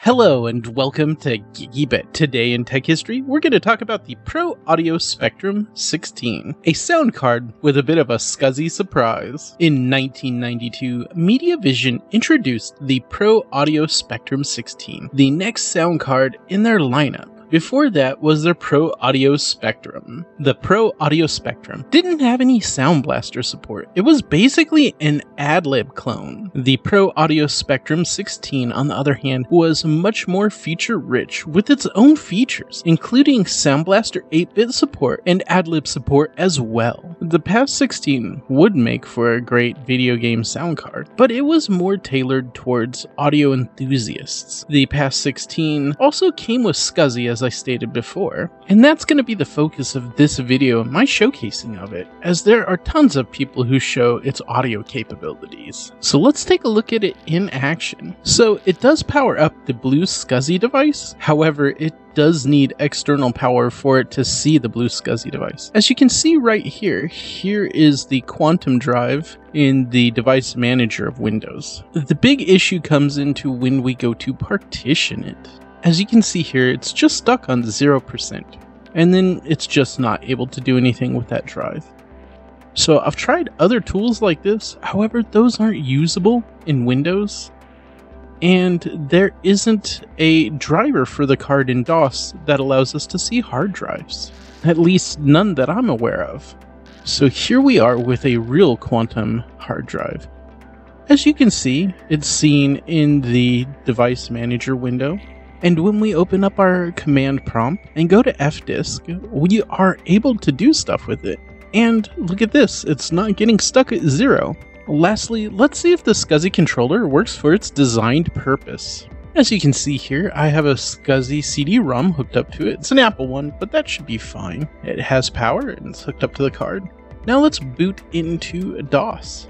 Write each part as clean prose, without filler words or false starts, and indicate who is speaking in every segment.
Speaker 1: Hello and welcome to Geeky Bit. Today in tech history, we're going to talk about the Pro Audio Spectrum 16, a sound card with a bit of a Scuzzy surprise. In 1992, MediaVision introduced the Pro Audio Spectrum 16, the next sound card in their lineup. Before that was their Pro Audio Spectrum. The Pro Audio Spectrum didn't have any Sound Blaster support. It was basically an ad-lib clone. The Pro Audio Spectrum 16, on the other hand, was much more feature-rich with its own features, including Sound Blaster 8-bit support and ad-lib support as well. The PAS 16 would make for a great video game sound card, but it was more tailored towards audio enthusiasts. The PAS 16 also came with Scuzzy, as I stated before, and that's going to be the focus of this video and my showcasing of it, as there are tons of people who show its audio capabilities. So let's take a look at it in action. So it does power up the blue Scuzzy device, however it does need external power for it to see the blue Scuzzy device. As you can see right here, here is the quantum drive in the device manager of Windows. The big issue comes into when we go to partition it. As you can see here, it's just stuck on 0%, and then it's just not able to do anything with that drive. So I've tried other tools like this, however those aren't usable in Windows, and there isn't a driver for the card in DOS that allows us to see hard drives. At least none that I'm aware of. So here we are with a real quantum hard drive. As you can see, it's seen in the device manager window. And when we open up our command prompt and go to fdisk, we are able to do stuff with it. And look at this, it's not getting stuck at 0. Lastly, let's see if the Scuzzy controller works for its designed purpose. As you can see here, I have a Scuzzy CD-ROM hooked up to it. It's an Apple one, but that should be fine. It has power and it's hooked up to the card. Now let's boot into DOS.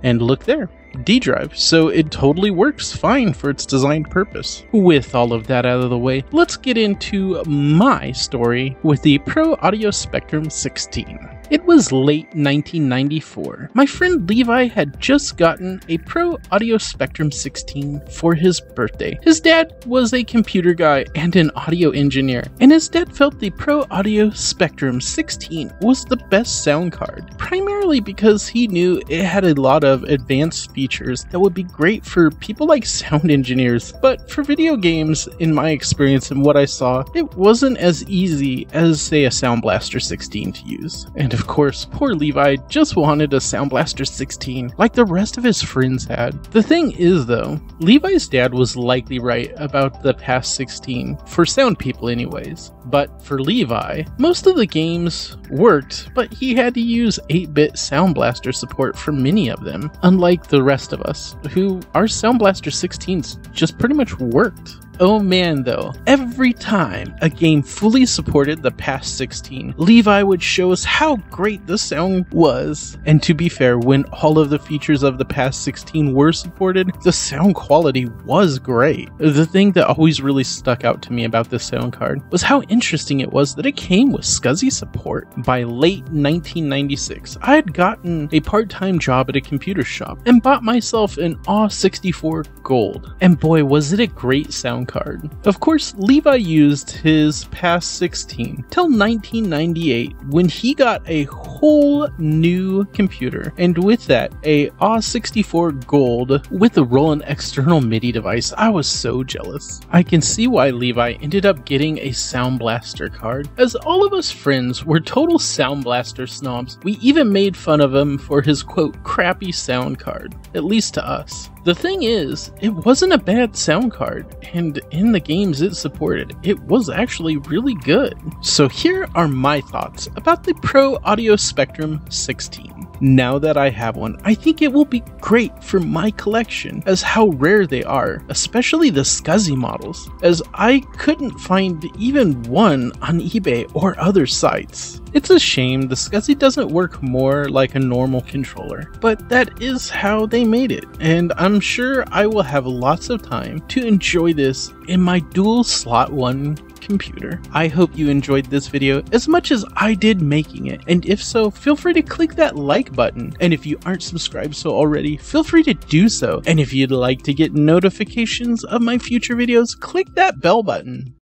Speaker 1: And look there. D drive, so it totally works fine for its designed purpose. With all of that out of the way, let's get into my story with the Pro Audio Spectrum 16. It was late 1994. My friend Levi had just gotten a Pro Audio Spectrum 16 for his birthday. His dad was a computer guy and an audio engineer, and his dad felt the Pro Audio Spectrum 16 was the best sound card, primarily because he knew it had a lot of advanced features that would be great for people like sound engineers, but for video games, in my experience and what I saw, it wasn't as easy as, say, a Sound Blaster 16 to use. And of course, poor Levi just wanted a Sound Blaster 16 like the rest of his friends had. The thing is though, Levi's dad was likely right about the PAS 16, for sound people anyways. But for Levi, most of the games worked, but he had to use 8-bit Sound Blaster support for many of them, unlike the rest of us, who our Sound Blaster 16s just pretty much worked. Oh man though, every time a game fully supported the PAS 16, Levi would show us how great the sound was. And to be fair, when all of the features of the PAS 16 were supported, the sound quality was great. The thing that always really stuck out to me about this sound card was how interesting it was that it came with Scuzzy support. By late 1996, I had gotten a part-time job at a computer shop and bought myself an AW64 Gold. And boy, was it a great sound card. Of course, Levi used his PAS 16 till 1998 when he got a whole new computer, and with that, a AW64 Gold with a Roland external MIDI device. I was so jealous. I can see why Levi ended up getting a Sound Blaster card, as all of us friends were total Sound Blaster snobs. We even made fun of him for his quote crappy sound card, at least to us. The thing is, it wasn't a bad sound card, and in the games it supported, it was actually really good. So here are my thoughts about the Pro Audio Spectrum 16. Now that I have one, I think it will be great for my collection, as how rare they are, especially the Scuzzy models, as I couldn't find even one on eBay or other sites. It's a shame the Scuzzy doesn't work more like a normal controller, but that is how they made it, and I'm sure I will have lots of time to enjoy this in my dual slot 1 computer. I hope you enjoyed this video as much as I did making it, and if so, feel free to click that like button, and if you aren't subscribed so already, feel free to do so, and if you'd like to get notifications of my future videos, click that bell button.